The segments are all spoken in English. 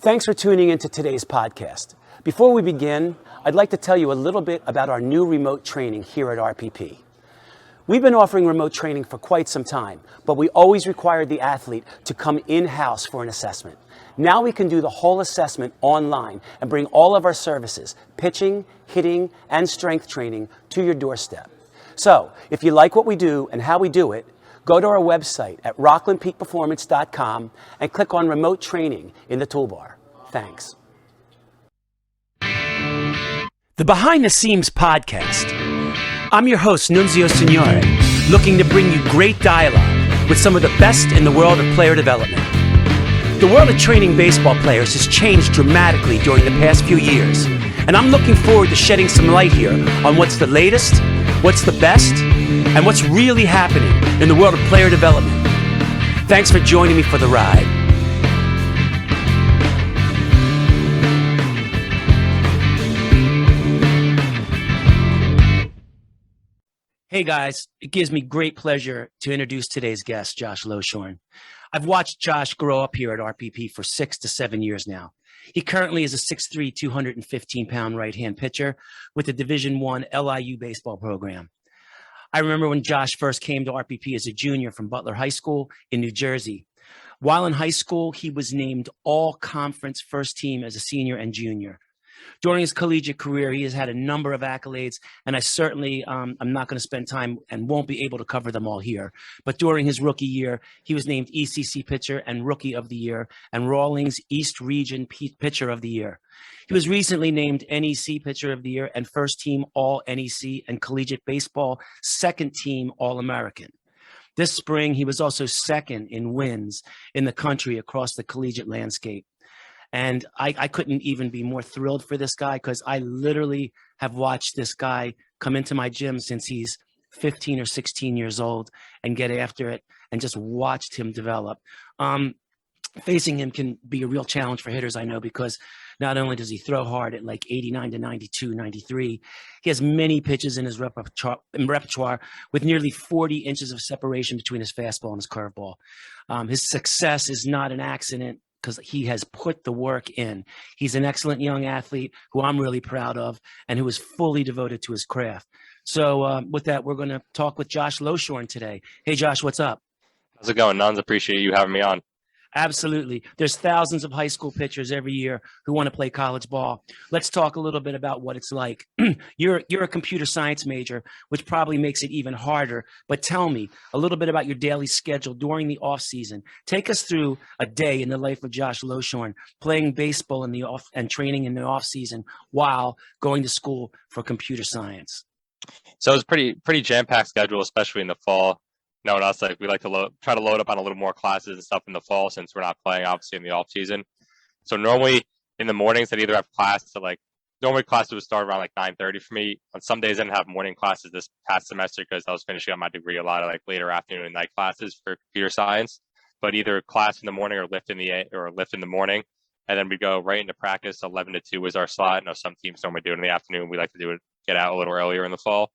Thanks for tuning into today's podcast. Before we begin, I'd like to tell you a little bit about our new remote training here at RPP. We've been offering remote training for quite some time, but we always required the athlete to come in-house for an assessment. Now we can do the whole assessment online and bring all of our services, pitching, hitting, and strength training to your doorstep. So, if you like what we do and how we do it, go to our website at rocklandpeakperformance.com and click on Remote Training in the toolbar. Thanks. The Behind the Scenes Podcast. I'm your host, Nunzio Signore, looking to bring you great dialogue with some of the best in the world of player development. The world of training baseball players has changed dramatically during the past few years, and I'm looking forward to shedding some light here on what's the latest, what's the best, and what's really happening in the world of player development. Thanks for joining me for the ride. Hey guys, it gives me great pleasure to introduce today's guest, Josh Loeschorn. I've watched Josh grow up here at RPP for 6 to 7 years now. He currently is a 6'3", 215-pound right-hand pitcher with the Division I LIU baseball program. I remember when Josh first came to RPP as a junior from Butler High School in New Jersey. While in high school, he was named all-conference first team as a senior and junior. During his collegiate career, he has had a number of accolades, and I certainly I'm not going to spend time and won't be able to cover them all here. But during his rookie year, he was named ECC Pitcher and Rookie of the Year and Rawlings East Region Pitcher of the Year. He was recently named NEC Pitcher of the Year and First Team All-NEC and Collegiate Baseball Second Team All-American. This spring, he was also second in wins in the country across the collegiate landscape. And I couldn't even be more thrilled for this guy because I literally have watched this guy come into my gym since he's 15 or 16 years old and get after it and just watched him develop. Facing him can be a real challenge for hitters, I know, because not only does he throw hard at like 89 to 92, 93, he has many pitches in his repertoire with nearly 40 inches of separation between his fastball and his curveball. His success is not an accident, because he has put the work in. He's an excellent young athlete who I'm really proud of and who is fully devoted to his craft. So with that, we're going to talk with Josh Loeschorn today. Hey, Josh, what's up? How's it going, Nuns? Appreciate you having me on. Absolutely. There's thousands of high school pitchers every year who want to play college ball. Let's talk a little bit about what it's like. You're a computer science major, which probably makes it even harder. But tell me a little bit about your daily schedule during the off season. Take us through a day in the life of Josh Loeschorn, playing baseball in the off and training in the off season while going to school for computer science. So it's pretty jam-packed schedule, especially in the fall. Knowing us, like we like to try to load up on a little more classes and stuff in the fall since we're not playing obviously in the off season. So normally in the mornings I'd either have class normally classes would start around like 9:30 for me. On some days I didn't have morning classes this past semester because I was finishing up my degree, a lot of like later afternoon and night classes for computer science. But either class in the morning or lift in the morning, and then we go right into practice. 11 to 2 is our slot. I know some teams normally do it in the afternoon. We like to get out a little earlier in the fall.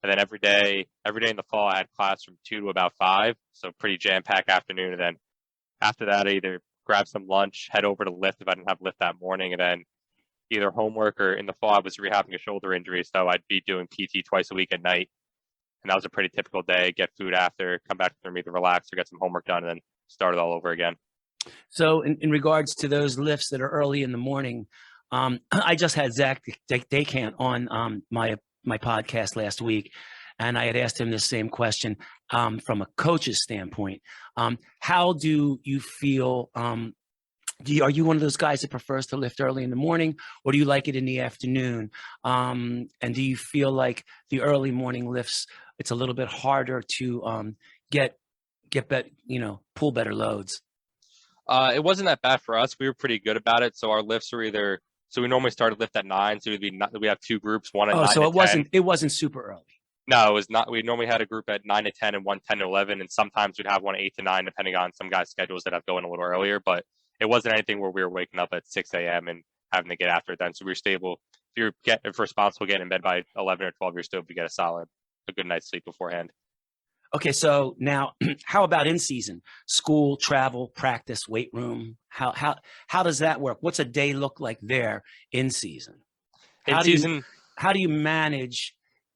And then every day in the fall, I had class from 2 to about 5. So pretty jam-packed afternoon. And then after that, I either grab some lunch, head over to lift if I didn't have lift that morning, and then either homework or in the fall, I was rehabbing a shoulder injury. So I'd be doing PT twice a week at night. And that was a pretty typical day. Get food after, come back to the room, either relax or get some homework done, and then start it all over again. So in regards to those lifts that are early in the morning, I just had Zach Daycant on my podcast last week, and I had asked him this same question from a coach's standpoint. How do you feel? Are you one of those guys that prefers to lift early in the morning, or do you like it in the afternoon? And do you feel like the early morning lifts, it's a little bit harder to pull better loads? It wasn't that bad for us. We were pretty good about it. So our lifts are so we normally start a lift at 9. So we have 2 groups, one at 9 so to it 10. It wasn't super early. No, it was not. We normally had a group at 9 to 10 and one 10 to 11. And sometimes we'd have one 8 to 9, depending on some guys' schedules that have going a little earlier. But it wasn't anything where we were waking up at 6 a.m. and having to get after it then. So we were stable. If you're responsible getting in bed by 11 or 12, you're still able to get a good night's sleep beforehand. Okay, so now how about in season? School, travel, practice, weight room. How does that work? What's a day look like there in season? In How do you season, how do you manage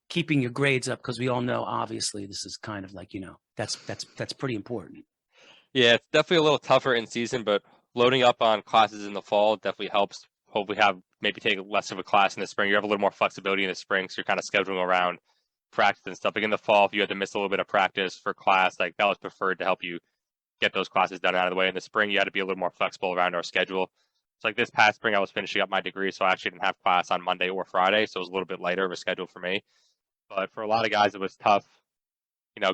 keeping your grades up? Because we all know obviously this is kind of like, that's pretty important. yeah, it's definitely a little tougher in season, but loading up on classes in the fall definitely helps. Hopefully, have maybe take less of a class in the spring. You have a little more flexibility in the spring, so you're kind of scheduling around practice and stuff. Like in the fall, if you had to miss a little bit of practice for class, like that was preferred to help you get those classes done out of the way. In the spring, you had to be a little more flexible around our schedule. So like this past spring, I was finishing up my degree, so I actually didn't have class on Monday or Friday, so it was a little bit lighter of a schedule for me. But for a lot of guys, it was tough,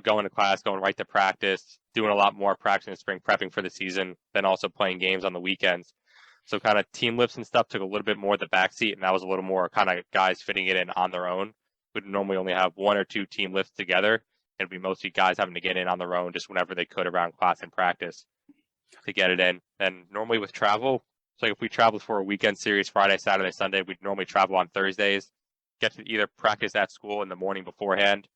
going to class, going right to practice, doing a lot more practice in the spring, prepping for the season, then also playing games on the weekends. So kind of team lifts and stuff took a little bit more of the backseat, and that was a little more kind of guys fitting it in on their own. We'd normally only have one or two team lifts together. It'd be mostly guys having to get in on their own just whenever they could around class and practice to get it in. And normally with travel, so if we traveled for a weekend series, Friday, Saturday, Sunday, we'd normally travel on Thursdays, get to either practice at school in the morning beforehand,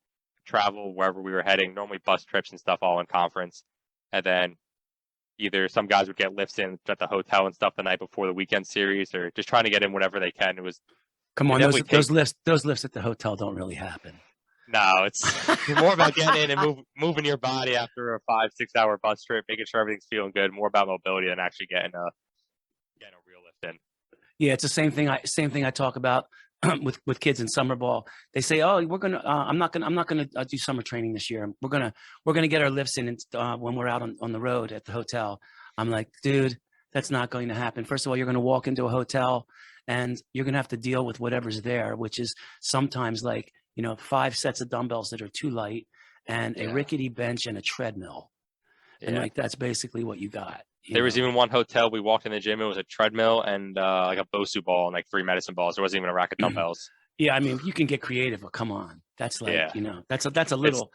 travel wherever we were heading, normally bus trips and stuff all in conference. And then either some guys would get lifts in at the hotel and stuff the night before the weekend series, or just trying to get in whenever they can. Come on, those lifts at the hotel don't really happen. No, it's more about getting in and moving your body after a 5-6 hour bus trip, making sure everything's feeling good. More about mobility than actually getting a real lift in. Yeah, it's the same thing I talk about with kids in summer ball. They say, "Oh, we're gonna. I'm not gonna do summer training this year. We're gonna get our lifts in when we're out on the road at the hotel." I'm like, dude, that's not going to happen. First of all, you're gonna walk into a hotel and you're gonna have to deal with whatever's there, which is sometimes like 5 sets of dumbbells that are too light and a rickety bench and a treadmill, and like that's basically what you got. There was even one hotel we walked in the gym. It was a treadmill and like a Bosu ball and like 3 medicine balls. There wasn't even a rack of dumbbells. Yeah, I mean, you can get creative, but come on, that's like that's a little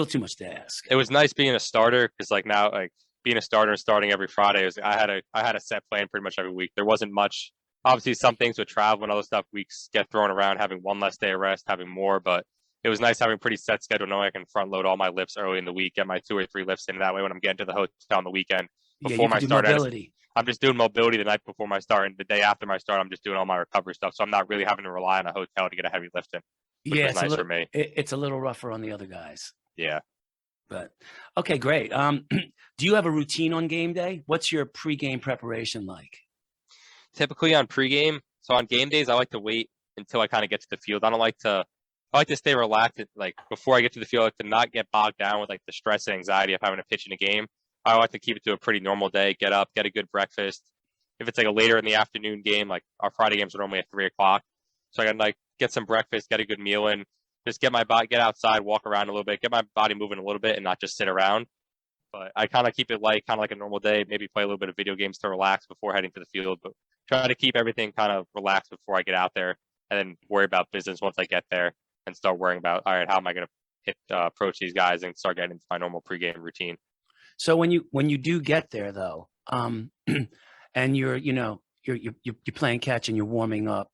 too much to ask. It was nice being a starter because like now like being a starter and starting every Friday I had a set plan pretty much every week. There wasn't much. Obviously, some things with travel and other stuff weeks get thrown around, having one less day of rest, having more, but it was nice having a pretty set schedule, knowing I can front load all my lifts early in the week, get my 2 or 3 lifts in. That way, when I'm getting to the hotel on the weekend before my start, I'm just doing mobility the night before my start, and the day after my start, I'm just doing all my recovery stuff. So I'm not really having to rely on a hotel to get a heavy lift in, which was nice for me. It's a little rougher on the other guys. Yeah. But okay, great. Do you have a routine on game day? What's your pregame preparation like? Typically on pregame, so on game days, I like to wait until I kind of get to the field. I like to stay relaxed. Like before I get to the field, I like to not get bogged down with like the stress and anxiety of having to pitch in a game. I like to keep it to a pretty normal day. Get up, get a good breakfast. If it's like a later in the afternoon game, like our Friday games are normally at 3 o'clock, so I can like get some breakfast, get a good meal in, just get outside, walk around a little bit, get my body moving a little bit, and not just sit around. But I kind of keep it light, kind of like a normal day. Maybe play a little bit of video games to relax before heading to the field, but try to keep everything kind of relaxed before I get out there, and then worry about business once I get there and start worrying about, all right, how am I going to approach these guys and start getting into my normal pregame routine. So when you do get there though, and you're playing catch and you're warming up,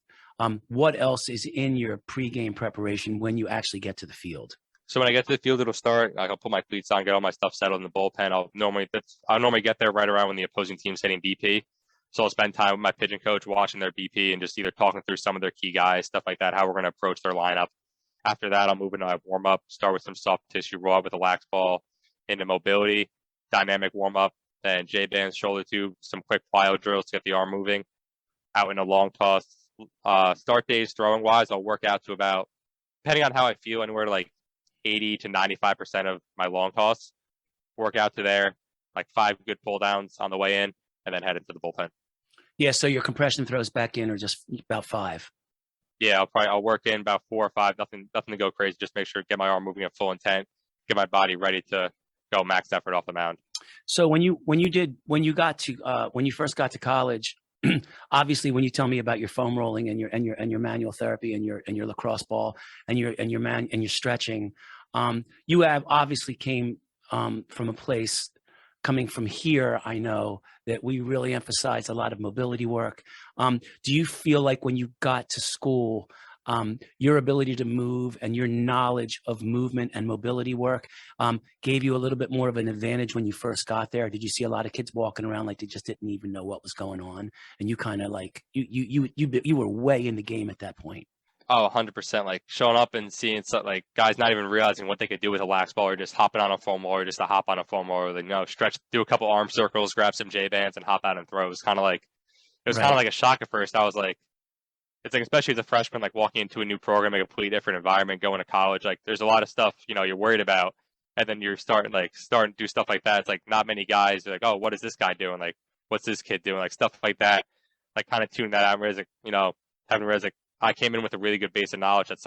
what else is in your pregame preparation when you actually get to the field? So when I get to the field, it'll start. I'll put my cleats on, get all my stuff settled in the bullpen. I'll normally get there right around when the opposing team's hitting BP. So I'll spend time with my pitching coach watching their BP and just either talking through some of their key guys, stuff like that, how we're going to approach their lineup. After that, I'll move into a warm up, start with some soft tissue raw with a lax ball, into mobility, dynamic warm up, then J bands, shoulder tube, some quick plyo drills to get the arm moving. Out in a long toss. Start days throwing wise, I'll work out to about, depending on how I feel, anywhere to like 80 to 95% of my long toss. Work out to there, like 5 good pull downs on the way in, and then head into the bullpen. Yeah, so your compression throws back in are just about 5. Yeah, I'll work in about 4 or 5. Nothing to go crazy. Just make sure get my arm moving at full intent, get my body ready to go max effort off the mound. So when you first got to college, obviously when you tell me about your foam rolling and your manual therapy and your lacrosse ball and your stretching, you have obviously came from a place. Coming from here, I know that we really emphasize a lot of mobility work. Do you feel like when you got to school, your ability to move and your knowledge of movement and mobility work gave you a little bit more of an advantage when you first got there? Did you see a lot of kids walking around like they just didn't even know what was going on, and you kind of like you were way in the game at that point? Oh, 100%. Like showing up and seeing like guys not even realizing what they could do with a lax ball, or just hopping on a foam ball, or just to hop on a foam ball, or stretch, do a couple arm circles, grab some J bands, and hop out and throw. It was kind of Right. like a shock at first. I was like, it's like, especially as a freshman, like walking into a new program, a completely different environment, going to college. Like there's a lot of stuff you're worried about, and then you're starting to do stuff like that. It's like not many guys are like, oh, what is this guy doing? Like, what's this kid doing? Like stuff like that. Like kind of tuning that out. Whereas having realized like I came in with a really good base of knowledge that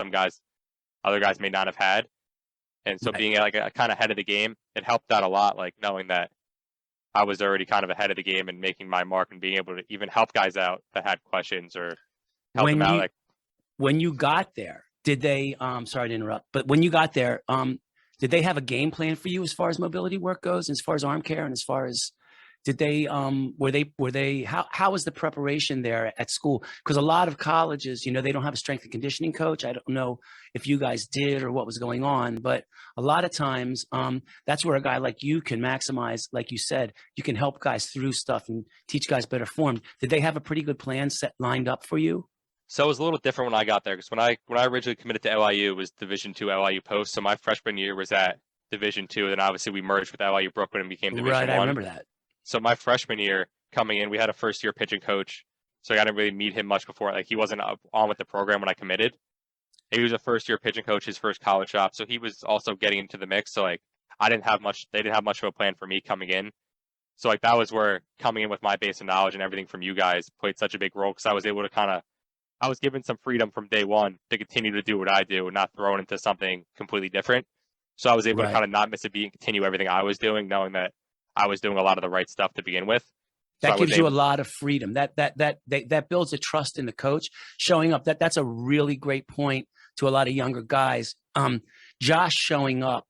other guys may not have had, and so Right. being like a kind of ahead of the game, it helped out a lot. Like knowing that I was already kind of ahead of the game and making my mark and being able to even help guys out that had questions or help them When out. you Like, when you got there, did they sorry to interrupt, but when you got there, did they have a game plan for you as far as mobility work goes, as far as arm care, and as far as did they were they how was the preparation there at school? Because a lot of colleges, they don't have a strength and conditioning coach. I don't know if you guys did or what was going on, but a lot of times that's where a guy like you can maximize, like you said, you can help guys through stuff and teach guys better form. Did they have a pretty good plan set lined up for you? so it was a little different when I got there, because when I originally committed to LIU, it was Division II LIU Post. So my freshman year was at Division II, and then obviously we merged with LIU Brooklyn and became Right, Division I One. remember that. So my freshman year coming in, we had a first year pitching coach, so I didn't really meet him much before. Like he wasn't on with the program when I committed. He was a first year pitching coach, his first college job, so he was also getting into the mix. So like I didn't have much. They didn't have much of a plan for me coming in. So like that was where coming in with my base of knowledge and everything from you guys played such a big role, because I was able to I was given some freedom from day one to continue to do what I do and not thrown into something completely different. So I was able to Right. kind of not miss a beat and continue everything I was doing, knowing that I was doing a lot of the right stuff to begin with. So That I was gives you a able, lot of freedom. That builds a trust in the coach showing up. That's a really great point to a lot of younger guys. Josh showing up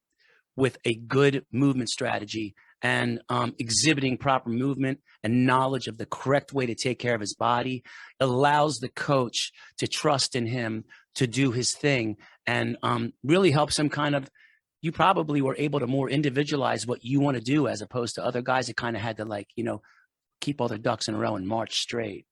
with a good movement strategy and exhibiting proper movement and knowledge of the correct way to take care of his body allows the coach to trust in him to do his thing, and really helps him kind of, you probably were able to more individualize what you want to do as opposed to other guys that kind of had to keep all their ducks in a row and march straight.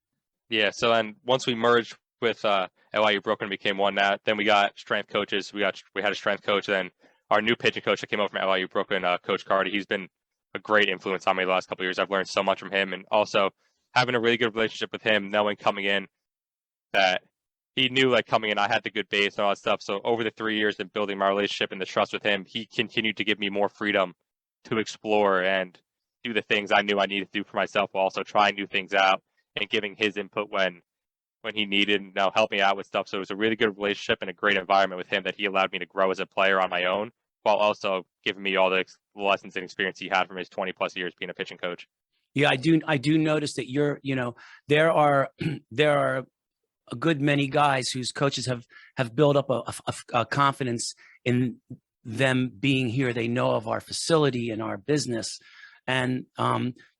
yeah. So then once we merged with LIU Brooklyn became one, that then we got strength coaches. We had a strength coach. Then our new pitching coach that came over from LIU Brooklyn, Coach Cardi, he's been a great influence on me the last couple of years. I've learned so much from him, and also having a really good relationship with him, knowing coming in that he knew like coming in I had the good base and all that stuff. So over the 3 years and building my relationship and the trust with him, he continued to give me more freedom to explore and do the things I knew I needed to do for myself, while also trying new things out and giving his input when he needed, and help me out with stuff. So it was a really good relationship and a great environment with him that he allowed me to grow as a player on my own, while also giving me all the lessons and experience he had from his 20 plus years being a pitching coach. Yeah, I do notice that there are there are a good many guys whose coaches have built up a confidence in them being here. They know of our facility and our business, and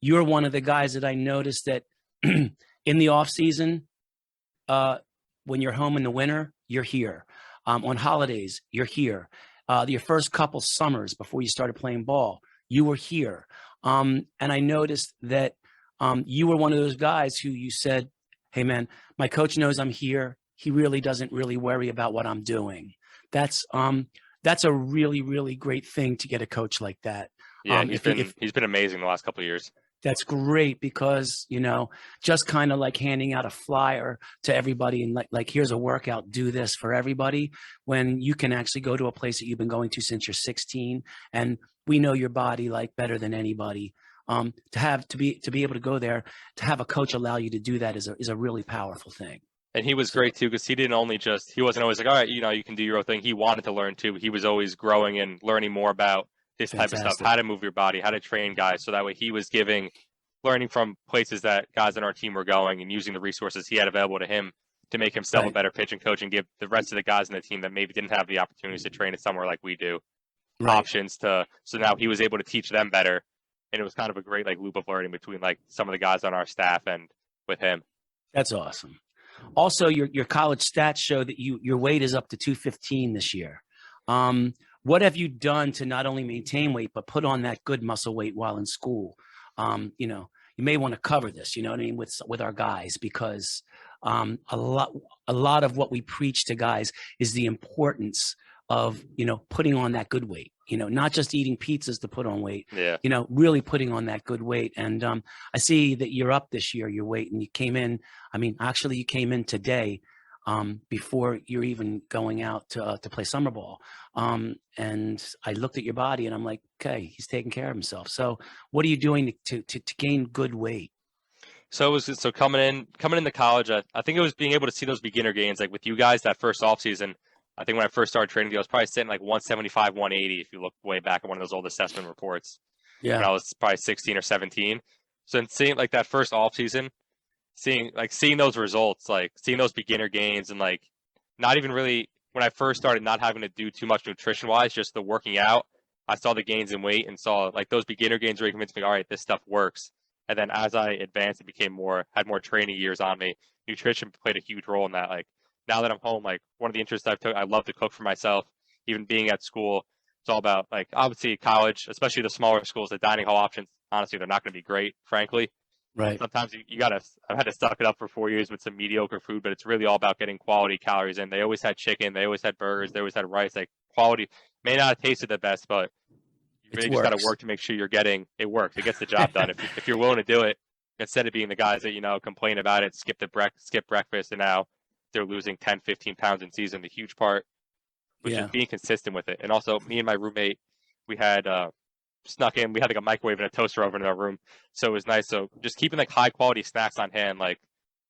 you're one of the guys that I noticed that in the off season, when you're home in the winter, you're here. On holidays, you're here. Your first couple summers before you started playing ball, you were here. And I noticed that you were one of those guys who you said, hey, man, my coach knows I'm here. He really doesn't really worry about what I'm doing. That's a really, really great thing to get a coach like that. Yeah, If he's been amazing the last couple of years. That's great because, just kind of like handing out a flyer to everybody and like, here's a workout, do this for everybody, when you can actually go to a place that you've been going to since you're 16. And we know your body like better than anybody. To be able to go there, to have a coach allow you to do that is a really powerful thing. And he was So, great too, because he wasn't always like, all right, you can do your own thing. He wanted to learn too. He was always growing and learning more about this type of stuff, fantastic. how to move your body, how to train guys. So that way he was learning from places that guys on our team were going, and using the resources he had available to him to make himself a Right. better pitching coach and give the rest of the guys in the team that maybe didn't have the opportunities to train at somewhere like we do Right. options so now he was able to teach them better. And it was kind of a great like loop of learning between like some of the guys on our staff and with him. That's awesome. Also, your college stats show that your weight is up to 215 this year. What have you done to not only maintain weight, but put on that good muscle weight while in school? You know, you may want to cover this, you know what I mean, with our guys, because a lot of what we preach to guys is the importance of, you know, putting on that good weight, you know, not just eating pizzas to put on weight, Yeah. you know, really putting on that good weight. And I see that you're up this year, your weight, and you came in, I mean, actually you came in today before you're even going out to play summer ball. And I looked at your body and I'm like, okay, he's taking care of himself. So what are you doing to gain good weight? So it was so coming into college, I think it was being able to see those beginner gains, like with you guys that first off season. I think when I first started training, I was probably sitting like 175, 180 if you look way back at one of those old assessment reports when I was probably 16 or 17. So in seeing like that first off season, seeing those results, like seeing those beginner gains, and like not even really when I first started not having to do too much nutrition wise, just the working out. I saw the gains in weight and saw like those beginner gains really convinced me, all right, this stuff works. And then as I advanced, it became had more training years on me. Nutrition played a huge role in that. Like now that I'm home, like one of the interests I've took, I love to cook for myself. Even being at school, it's all about like obviously college, especially the smaller schools, the dining hall options. Honestly, they're not going to be great, frankly. Right. Sometimes you gotta. I've had to suck it up for 4 years with some mediocre food, but it's really all about getting quality calories in. They always had chicken, they always had burgers, they always had rice. Like quality may not have tasted the best, but you really just got to work to make sure you're getting it works. It gets the job done. If you're willing to do it, instead of being the guys that complain about it, skip breakfast, and now they're losing 10, 15 pounds in season. The huge part was just being consistent with it. And also, me and my roommate, we had snuck in. We had like a microwave and a toaster oven in our room, so it was nice. So just keeping like high quality snacks on hand, like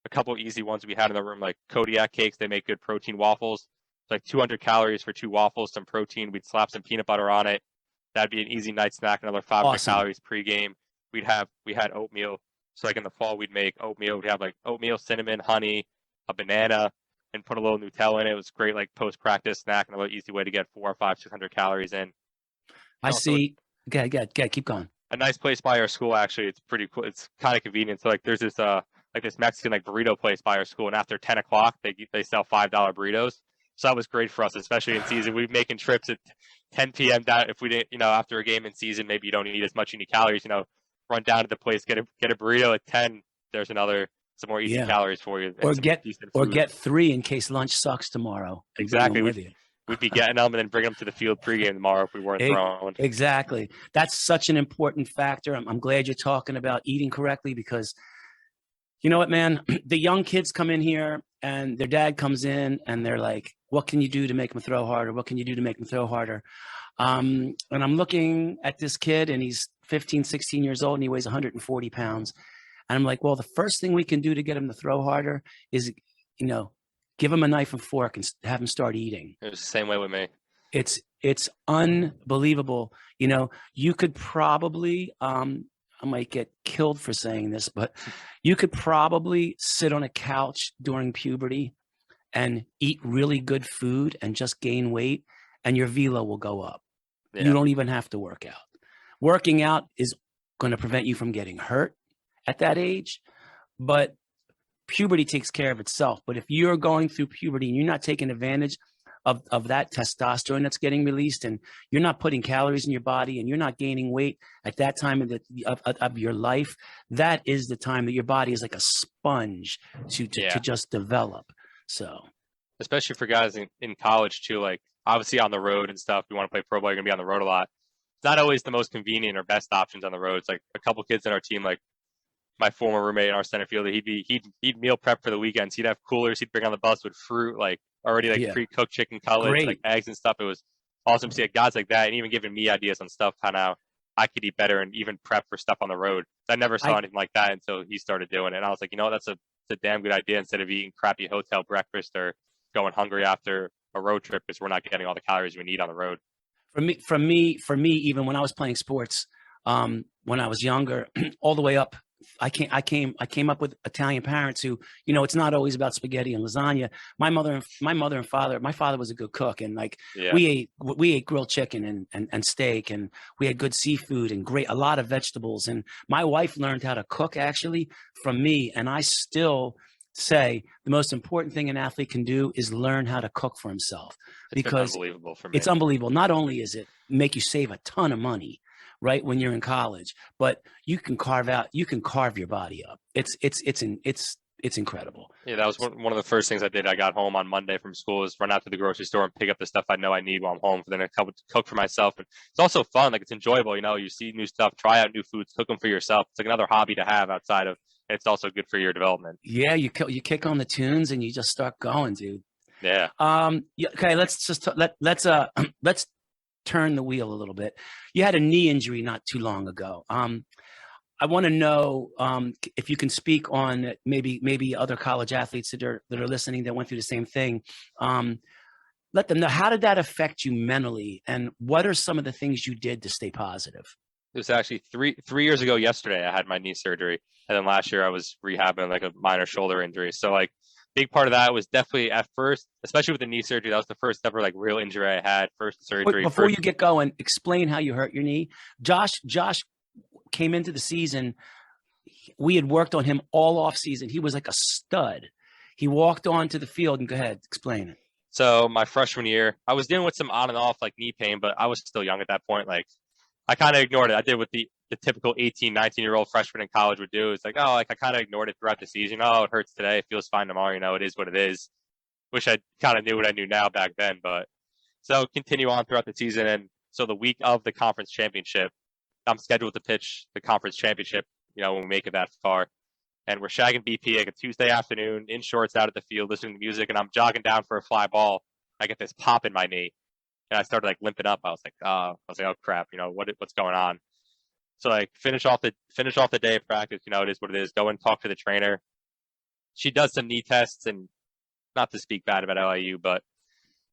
a couple easy ones we had in the room, like Kodiak cakes. They make good protein waffles. It's like 200 calories for 2 waffles, some protein. We'd slap some peanut butter on it. That'd be an easy night snack. Another 500 calories pregame. We had oatmeal. So like in the fall, we'd make oatmeal. We'd have like oatmeal, cinnamon, honey, a banana, and put a little Nutella in it. It was great, like post practice snack, and a little easy way to get 400 or 500, 600 calories in. I see. Keep going. A nice place by our school, actually. It's pretty cool. It's kind of convenient. So like there's this this Mexican like burrito place by our school, and after 10 o'clock they sell $5 burritos. So that was great for us, especially in season. We'd making trips at 10 p.m. down if we didn't, after a game in season, maybe you don't eat as much, you need calories, run down to the place, get a burrito at 10. There's some more easy calories for you. Or get 3 in case lunch sucks tomorrow. Exactly. We'd be getting them and then bring them to the field pregame tomorrow if we weren't throwing. Exactly. That's such an important factor. I'm glad you're talking about eating correctly, because you know what, man? The young kids come in here and their dad comes in and they're like, what can you do to make them throw harder? What can you do to make them throw harder? And I'm looking at this kid and he's 15, 16 years old and he weighs 140 pounds. And I'm like, well, the first thing we can do to get him to throw harder is, give him a knife and fork and have him start eating. It was the same way with me. It's unbelievable. You could probably, I might get killed for saying this, but you could probably sit on a couch during puberty and eat really good food and just gain weight, and your velo will go up. Yeah. You don't even have to work out. Working out is going to prevent you from getting hurt at that age, but puberty takes care of itself. But if you're going through puberty and you're not taking advantage of that testosterone that's getting released, and you're not putting calories in your body and you're not gaining weight at that time of your life, that is the time that your body is like a sponge to just develop. So especially for guys in college too, like obviously on the road and stuff, you want to play pro ball, you're gonna be on the road a lot. It's not always the most convenient or best options on the road. It's like a couple kids in our team, like my former roommate in our center fielder, he'd meal prep for the weekends. He'd have coolers he'd bring on the bus with fruit, like already pre-cooked chicken cutlets, like eggs and stuff. It was awesome to see guys like that, and even giving me ideas on stuff on how I could eat better and even prep for stuff on the road. I never saw anything like that until he started doing it. And I was like, that's a damn good idea, instead of eating crappy hotel breakfast or going hungry after a road trip, because we're not getting all the calories we need on the road. For me, even when I was playing sports, when I was younger, all the way up, I came up with Italian parents who, it's not always about spaghetti and lasagna. My father was a good cook, and we ate grilled chicken and steak, and we had good seafood and a lot of vegetables. And my wife learned how to cook actually from me, and I still say the most important thing an athlete can do is learn how to cook for himself, It's been because unbelievable for me. it's unbelievable. Not only is it make you save a ton of money, right, when you're in college, but you can carve your body up. It's incredible. Yeah, that was one of the first things I did. I got home on Monday from school, was run out to the grocery store and pick up the stuff I know I need while I'm home, for then I cook for myself. And it's also fun. Like, it's enjoyable. You know, you see new stuff, try out new foods, cook them for yourself. It's like another hobby to have outside of, and it's also good for your development. Yeah, you kick on the tunes and you just start going, dude. Yeah. Yeah, okay, let's turn the wheel a little bit. You had a knee injury not too long ago. I want to know if you can speak on maybe other college athletes that are listening that went through the same thing. Let them know, how did that affect you mentally, and what are some of the things you did to stay positive? It was actually three years ago yesterday, I had my knee surgery. And then last year I was rehabbing like a minor shoulder injury. So like, big part of that was definitely at first, especially with the knee surgery, that was the first ever like real injury I had, first surgery. Before you get going, explain how you hurt your knee. Josh came into the season. We had worked on him all off season. He was like a stud. He walked onto the field, and go ahead, explain it. So my freshman year, I was dealing with some on and off like knee pain, but I was still young at that point. Like, I kind of ignored it. I did what the typical 18, 19-year-old freshman in college would do. It's like, oh, like I kind of ignored it throughout the season. Oh, it hurts today. It feels fine tomorrow. You know, it is what it is. Wish I kind of knew what I knew now back then. But so continue on throughout the season. And so the week of the conference championship, I'm scheduled to pitch the conference championship, you know, when we make it that far. And we're shagging BP like a Tuesday afternoon in shorts out at the field, listening to music. And I'm jogging down for a fly ball. I get this pop in my knee. And I started like limping up. I was like, oh crap, you know, what's going on? So like finish off the day of practice, you know, it is what it is. Go and talk to the trainer. She does some knee tests, and not to speak bad about LIU, but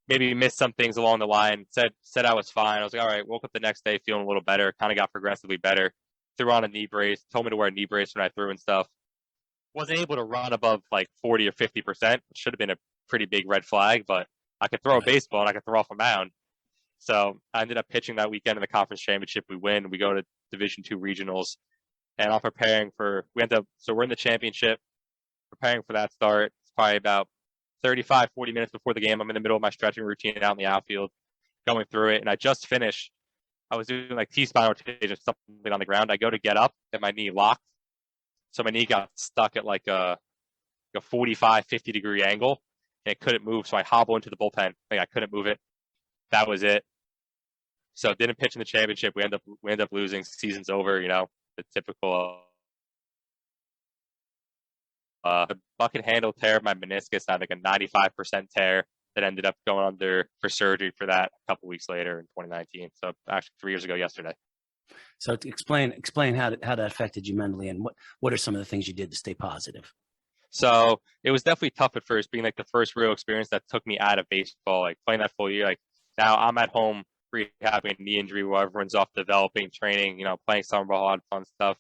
maybe missed some things along the line. Said I was fine. I was like, all right, woke up the next day feeling a little better, kind of got progressively better. Threw on a knee brace, told me to wear a knee brace when I threw and stuff. Wasn't able to run above like 40 or 50%. Should have been a pretty big red flag, but I could throw a baseball and I could throw off a mound. So I ended up pitching that weekend in the conference championship. We win. We go to Division II regionals, and I'm preparing for. So we're in the championship, preparing for that start. It's probably about 35, 40 minutes before the game. I'm in the middle of my stretching routine out in the outfield, going through it, and I just finished. I was doing like T-spine rotation, something on the ground. I go to get up, and my knee locked. So my knee got stuck at like a 45, 50-degree angle, and it couldn't move. So I hobble into the bullpen. Like, I couldn't move it. That was it. So didn't pitch in the championship. We end up losing. Season's over. You know, the typical bucket handle tear of my meniscus. I had like a 95% tear that ended up going under for surgery for that a couple weeks later in 2019. So actually 3 years ago yesterday. So to explain how that affected you mentally, and what are some of the things you did to stay positive? So it was definitely tough at first, being like the first real experience that took me out of baseball, like playing that full year. Like, now I'm at home rehabbing a knee injury while everyone's off developing, training, you know, playing summer ball, all that fun stuff.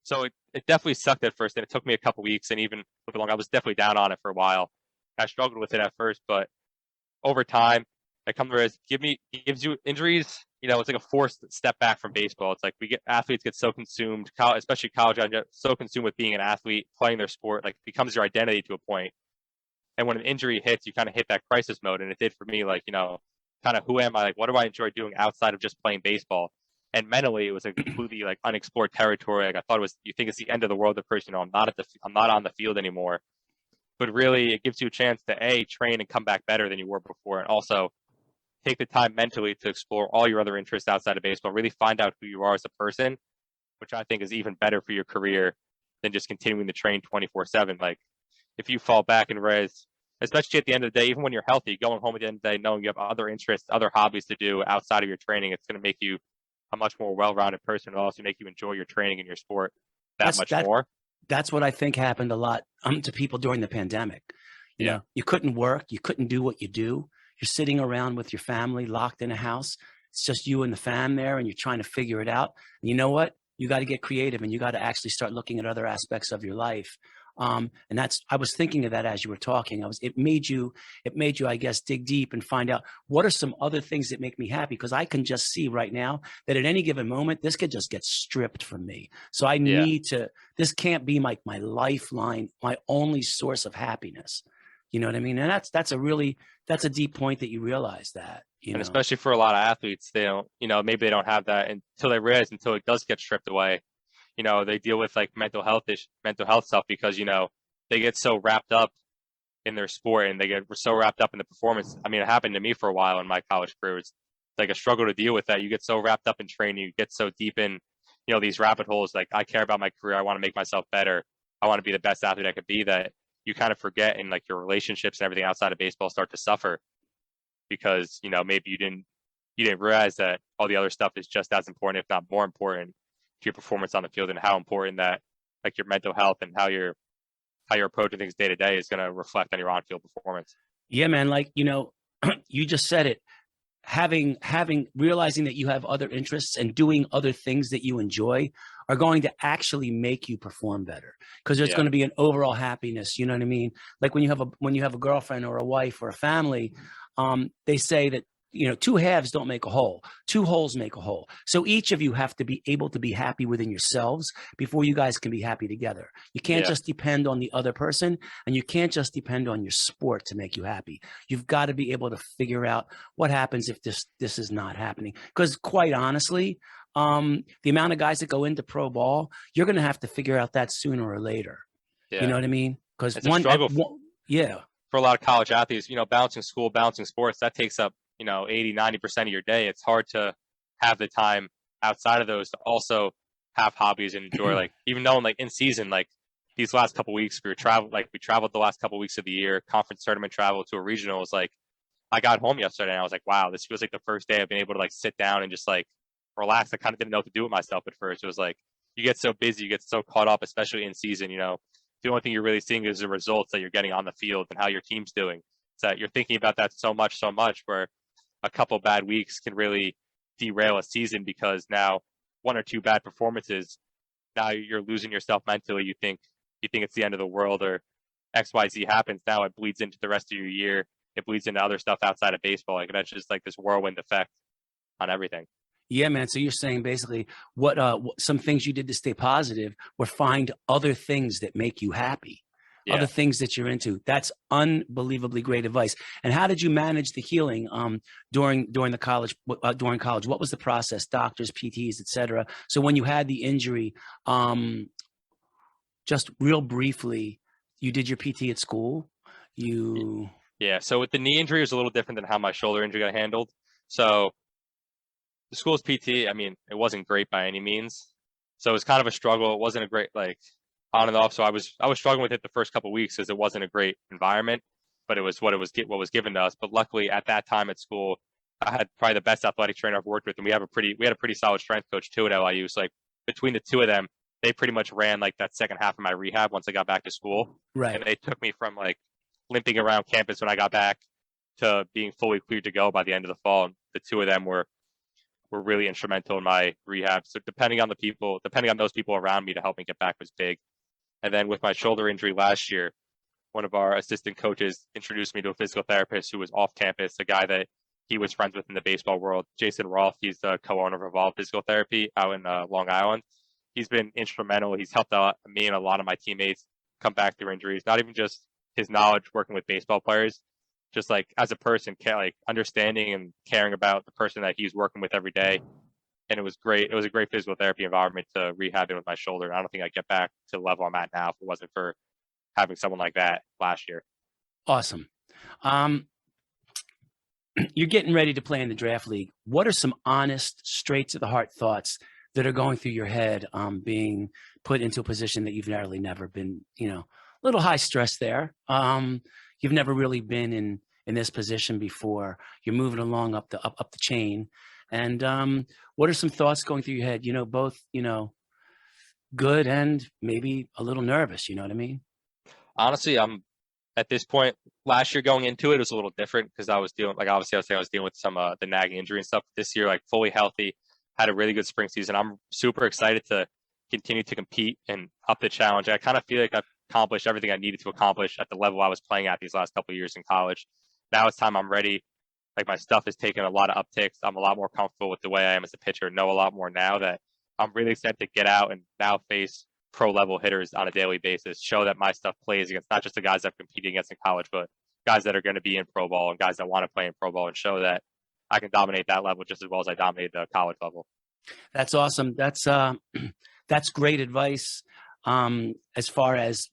So it definitely sucked at first, and it took me a couple weeks, and even a long, I was definitely down on it for a while. I struggled with it at first, but over time, I come to realize gives you injuries. You know, it's like a forced step back from baseball. It's like athletes get so consumed, especially college, so consumed with being an athlete, playing their sport, like, it becomes your identity to a point. And when an injury hits, you kind of hit that crisis mode, and it did for me. Like, you know, kind of, who am I? Like, what do I enjoy doing outside of just playing baseball? And mentally, it was a completely like unexplored territory. Like, I thought it was, you think it's the end of the world at first. You know, I'm not on the field anymore. But really, it gives you a chance to train and come back better than you were before, and also take the time mentally to explore all your other interests outside of baseball. Really find out who you are as a person, which I think is even better for your career than just continuing to train 24/7. Like, if you fall back and realize, especially at the end of the day, even when you're healthy, going home at the end of the day, knowing you have other interests, other hobbies to do outside of your training, it's going to make you a much more well-rounded person. It'll also make you enjoy your training and your sport that much more. That's what I think happened a lot to people during the pandemic. You know, you couldn't work, you couldn't do what you do. You're sitting around with your family, locked in a house. It's just you and the fam there, and you're trying to figure it out. And you know what? You got to get creative, and you got to actually start looking at other aspects of your life. And I was thinking of that as you were talking. It made you, I guess, dig deep and find out what are some other things that make me happy. Cause I can just see right now that at any given moment, this could just get stripped from me. So I Yeah. need to, this can't be my lifeline, my only source of happiness. You know what I mean? And that's a deep point that you realize that, you And know. especially for a lot of athletes, they don't, maybe they don't have that until they realize, until it does get stripped away. They deal with like mental health stuff because, they get so wrapped up in their sport and they get so wrapped up in the performance. I mean, it happened to me for a while in my college career. It's like a struggle to deal with that. You get so wrapped up in training, you get so deep in, these rabbit holes. Like, I care about my career. I want to make myself better. I want to be the best athlete I could be, that you kind of forget, and like your relationships and everything outside of baseball start to suffer because, maybe you didn't realize that all the other stuff is just as important, if not more important, to your performance on the field, and how important that, like, your mental health and how you're approaching things day to day is going to reflect on your on-field performance. Yeah, man. Like, you just said it. Realizing that you have other interests and doing other things that you enjoy are going to actually make you perform better, because there's going to be an overall happiness. You know what I mean? Like when you have a girlfriend or a wife or a family, they say that, two halves don't make a whole, two wholes make a whole. So each of you have to be able to be happy within yourselves before you guys can be happy together. You can't just depend on the other person, and you can't just depend on your sport to make you happy. You've got to be able to figure out what happens if this is not happening. Because quite honestly, the amount of guys that go into pro ball, you're going to have to figure out that sooner or later. Yeah. You know what I mean? Because it's a struggle for a lot of college athletes, balancing school, balancing sports, that takes up, 80-90% of your day. It's hard to have the time outside of those to also have hobbies and enjoy, like, even though like in season, like these last couple of weeks, we traveled the last couple of weeks of the year, conference tournament travel to a regional. Was like, I got home yesterday and I was like, wow, this feels like the first day I've been able to like sit down and just like relax. I kind of didn't know what to do with myself at first. It was like, you get so busy, you get so caught up, especially in season, the only thing you're really seeing is the results that you're getting on the field and how your team's doing. So that you're thinking about that so much, where a couple bad weeks can really derail a season, because now one or two bad performances, now you're losing yourself mentally. You think it's the end of the world, or XYZ happens. Now it bleeds into the rest of your year. It bleeds into other stuff outside of baseball. Like, that's just like this whirlwind effect on everything. Yeah, man. So you're saying basically what some things you did to stay positive were find other things that make you happy, other things that you're into. That's unbelievably great advice. And how did you manage the healing during college? What was the process? Doctors, PTs, etc. So when you had the injury, just real briefly, you did your PT at school. So with the knee injury, it was a little different than how my shoulder injury got handled. So the school's PT, I mean, it wasn't great by any means. So it was kind of a struggle. It wasn't a great, like, on and off. So I was struggling with it the first couple of weeks because it wasn't a great environment, but it was what was given to us. But luckily at that time at school, I had probably the best athletic trainer I've worked with, and we had a pretty solid strength coach too at LIU. So like between the two of them, they pretty much ran like that second half of my rehab once I got back to school. Right. And they took me from like limping around campus when I got back to being fully cleared to go by the end of the fall. And the two of them were really instrumental in my rehab. So depending on those people around me to help me get back was big. And then with my shoulder injury last year, one of our assistant coaches introduced me to a physical therapist who was off campus, a guy that he was friends with in the baseball world, Jason Rolfe. He's the co-owner of Evolve Physical Therapy out in Long Island. He's been instrumental. He's helped out me and a lot of my teammates come back through injuries, not even just his knowledge working with baseball players, just like as a person, like understanding and caring about the person that he's working with every day. And it was great. It was a great physical therapy environment to rehab in with my shoulder. And I don't think I'd get back to the level I'm at now if it wasn't for having someone like that last year. Awesome. You're getting ready to play in the draft league. What are some honest, straight to the heart thoughts that are going through your head, being put into a position that you've never been, a little high stress there. You've never really been in this position before. You're moving along up the chain. And what are some thoughts going through your head? Both, good and maybe a little nervous. You know what I mean? Honestly, I'm at this point. Last year going into it was a little different because I was dealing, like obviously I was saying, I was dealing with some the nagging injury and stuff. This year, like fully healthy, had a really good spring season. I'm super excited to continue to compete and up the challenge. I kind of feel like I've accomplished everything I needed to accomplish at the level I was playing at these last couple of years in college. Now it's time I'm ready. Like my stuff has taken a lot of upticks. I'm a lot more comfortable with the way I am as a pitcher, know a lot more now that I'm really excited to get out and now face pro level hitters on a daily basis, show that my stuff plays against not just the guys I've competed against in college, but guys that are going to be in pro ball and guys that want to play in pro ball, and show that I can dominate that level just as well as I dominated the college level. That's awesome. That's great advice. As far as,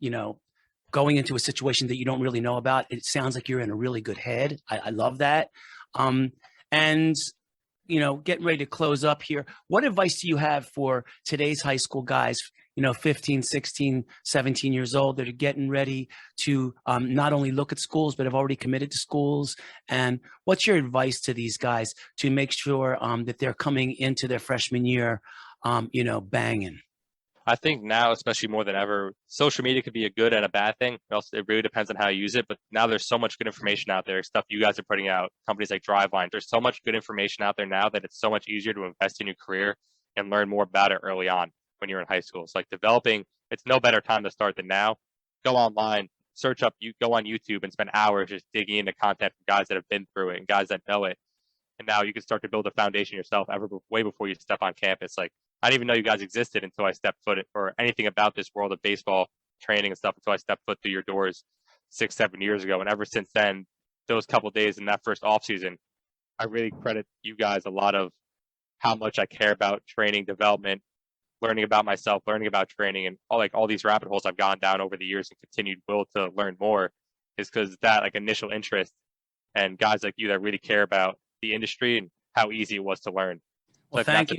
going into a situation that you don't really know about, it sounds like you're in a really good head. I love that. And, getting ready to close up here, what advice do you have for today's high school guys, 15, 16, 17 years old that are getting ready to not only look at schools, but have already committed to schools? And what's your advice to these guys to make sure that they're coming into their freshman year, banging? I think now, especially more than ever, social media could be a good and a bad thing. It really depends on how you use it. But now there's so much good information out there, stuff you guys are putting out, companies like Driveline. There's so much good information out there now that it's so much easier to invest in your career and learn more about it early on when you're in high school. It's like developing, it's no better time to start than now. Go online, go on YouTube and spend hours just digging into content from guys that have been through it and guys that know it. And now you can start to build a foundation yourself way before you step on campus. Like, I didn't even know you guys existed until I stepped foot or anything about this world of baseball training and stuff until I stepped foot through your doors 6-7 years ago. And ever since then, those couple days in that first off season, I really credit you guys a lot of how much I care about training, development, learning about myself, learning about training, and all these rabbit holes I've gone down over the years and continued will to learn more is because that initial interest and guys like you that really care about the industry and how easy it was to learn. Well, that's a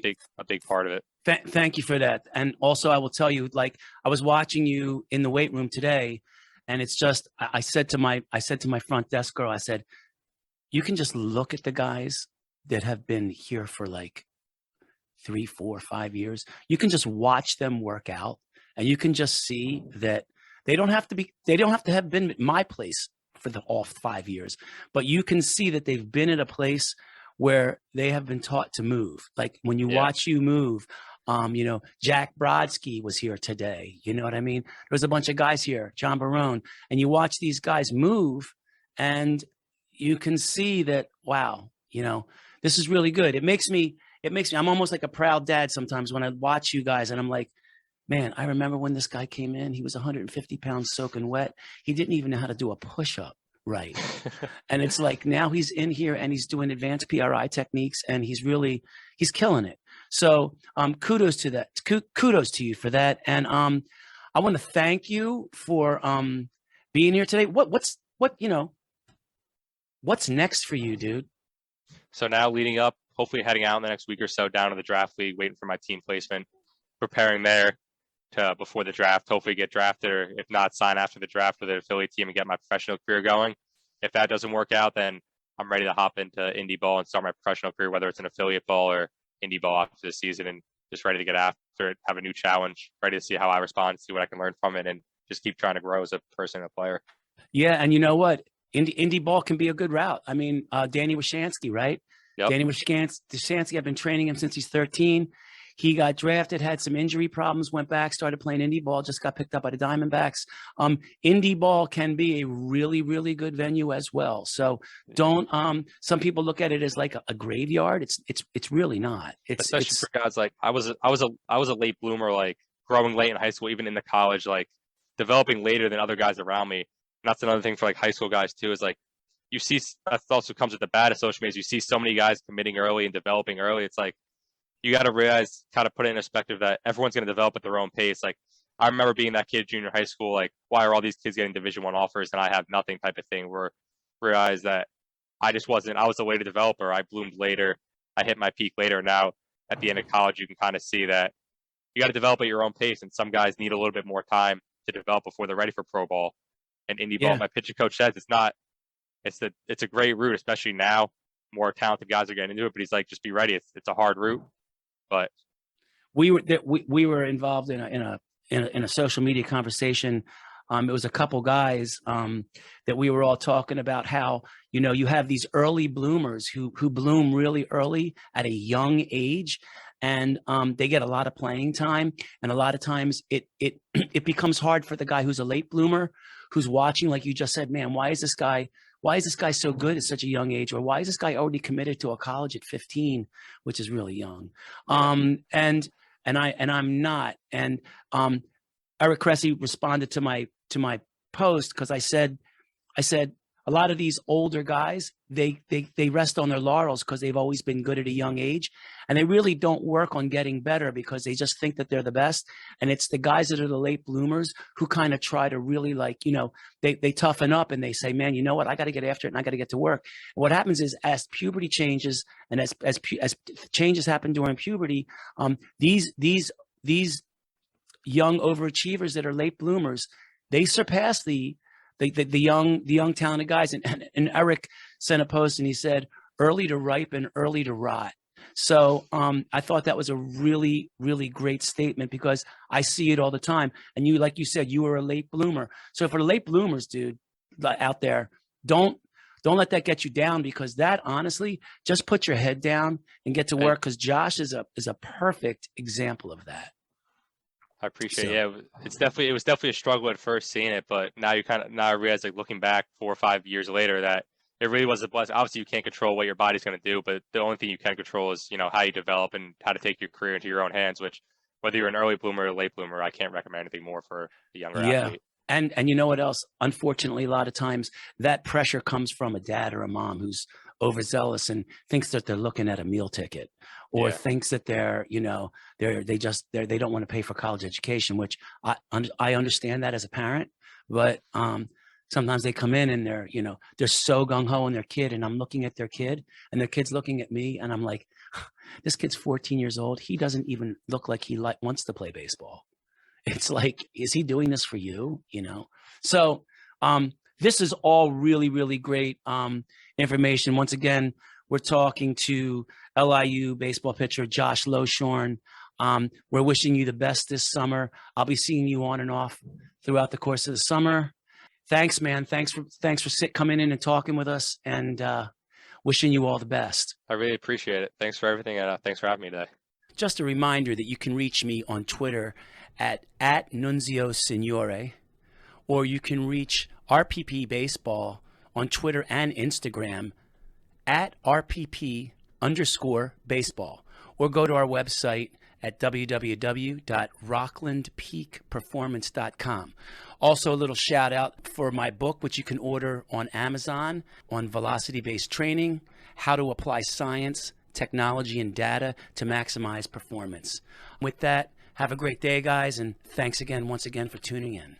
big part of it. Thank you for that. And also, I will tell you, I was watching you in the weight room today, and it's just, I said to my front desk girl, I said, you can just look at the guys that have been here for 3, 4, 5 years. You can just watch them work out, and you can just see that they don't have to have been at my place for all 5 years, but you can see that they've been at a place where they have been taught to move. Like when you watch you move, Jack Brodsky was here today. You know what I mean? There was a bunch of guys here, John Barone, and you watch these guys move and you can see that, wow, this is really good. It makes me, I'm almost like a proud dad sometimes when I watch you guys and I'm like, man, I remember when this guy came in, he was 150 pounds soaking wet. He didn't even know how to do a push-up right. And it's like now he's in here and he's doing advanced PRI techniques and he's killing it. So kudos to that. Kudos to you for that. And I want to thank you for being here today. What's next for you, dude? So now leading up, hopefully heading out in the next week or so down to the draft league, waiting for my team placement, preparing there to before the draft, hopefully get drafted, or if not, sign after the draft for the affiliate team and get my professional career going. If that doesn't work out, then I'm ready to hop into indie ball and start my professional career, whether it's an affiliate ball or indie ball after the season, and just ready to get after it, have a new challenge, ready to see how I respond, see what I can learn from it, and just keep trying to grow as a person and a player. Yeah, and you know what? Indie ball can be a good route. I mean, Danny Wyshansky, right? Yep. Danny Wyshansky, I've been training him since he's 13. He got drafted, had some injury problems, went back, started playing indie ball, just got picked up by the Diamondbacks. Indie ball can be a really, really good venue as well. So don't, some people look at it as like a graveyard. It's really not. Especially for guys like I was a late bloomer, like growing late in high school, even into college, like developing later than other guys around me. And that's another thing for like high school guys too, is like you see, that also comes with the bad of social media. You see so many guys committing early and developing early. It's like, you got to realize, kind of put it in perspective that everyone's going to develop at their own pace. Like I remember being that kid junior high school, like why are all these kids getting Division I offers and I have nothing type of thing, where realized that I was a later developer. I bloomed later. I hit my peak later. Now at the end of college, you can kind of see that you got to develop at your own pace. And some guys need a little bit more time to develop before they're ready for pro ball and indie ball. My pitching coach says it's a great route, especially now. More talented guys are getting into it, but he's like, just be ready. It's a hard route. But we were involved in a social media conversation. It was a couple guys that we were all talking about how, you have these early bloomers who bloom really early at a young age. and they get a lot of playing time. And a lot of times it it becomes hard for the guy who's a late bloomer, who's watching, like you just said, man, why is this guy so good at such a young age? Or why is this guy already committed to a college at 15, which is really young? And I'm not. And Eric Cressy responded to my post because I said a lot of these older guys, they rest on their laurels because they've always been good at a young age, and they really don't work on getting better because they just think that they're the best. And it's the guys that are the late bloomers who kind of try to really, like, you know, they toughen up and they say, man, you know what, I got to get after it and I got to get to work. And what happens is, as puberty changes and as changes happen during puberty, these young overachievers that are late bloomers, they surpass the young talented guys. And Eric sent a post and he said, early to ripen, early to rot. So I thought that was a really, really great statement because I see it all the time. And you, like you said, you were a late bloomer. So for the late bloomers, dude, out there, don't let that get you down, because that, honestly, just put your head down and get to work, because Josh is a perfect example of that. I appreciate it. Yeah, it was definitely a struggle at first seeing it, but now I realize, like, looking back 4 or 5 years later, that it really was a blessing. Obviously, you can't control what your body's going to do, but the only thing you can control is, you know, how you develop and how to take your career into your own hands, which, whether you're an early bloomer or a late bloomer, I can't recommend anything more for a younger athlete. And you know what else? Unfortunately, a lot of times that pressure comes from a dad or a mom who's overzealous and thinks that they're looking at a meal ticket, or thinks that they're, you know, they don't want to pay for college education, which I understand that as a parent, but sometimes they come in and they're so gung-ho on their kid, and I'm looking at their kid and their kid's looking at me, and I'm like, this kid's 14 years old. He doesn't even look like he wants to play baseball. It's like, is he doing this for you? You know? So this is all really, really great information. Once again, we're talking to LIU baseball pitcher Josh Loeschorn. We're wishing you the best this summer. I'll be seeing you on and off throughout the course of the summer. Thanks, man. Thanks for coming in and talking with us, and wishing you all the best. I really appreciate it. Thanks for everything, and thanks for having me today. Just a reminder that you can reach me on Twitter at Nunzio Signore, or you can reach RPP Baseball on Twitter and Instagram at RPP_baseball, or go to our website at www.rocklandpeakperformance.com. Also, a little shout out for my book, which you can order on Amazon, on velocity-based training, how to apply science, technology, and data to maximize performance. With that, have a great day, guys, and thanks again, once again, for tuning in.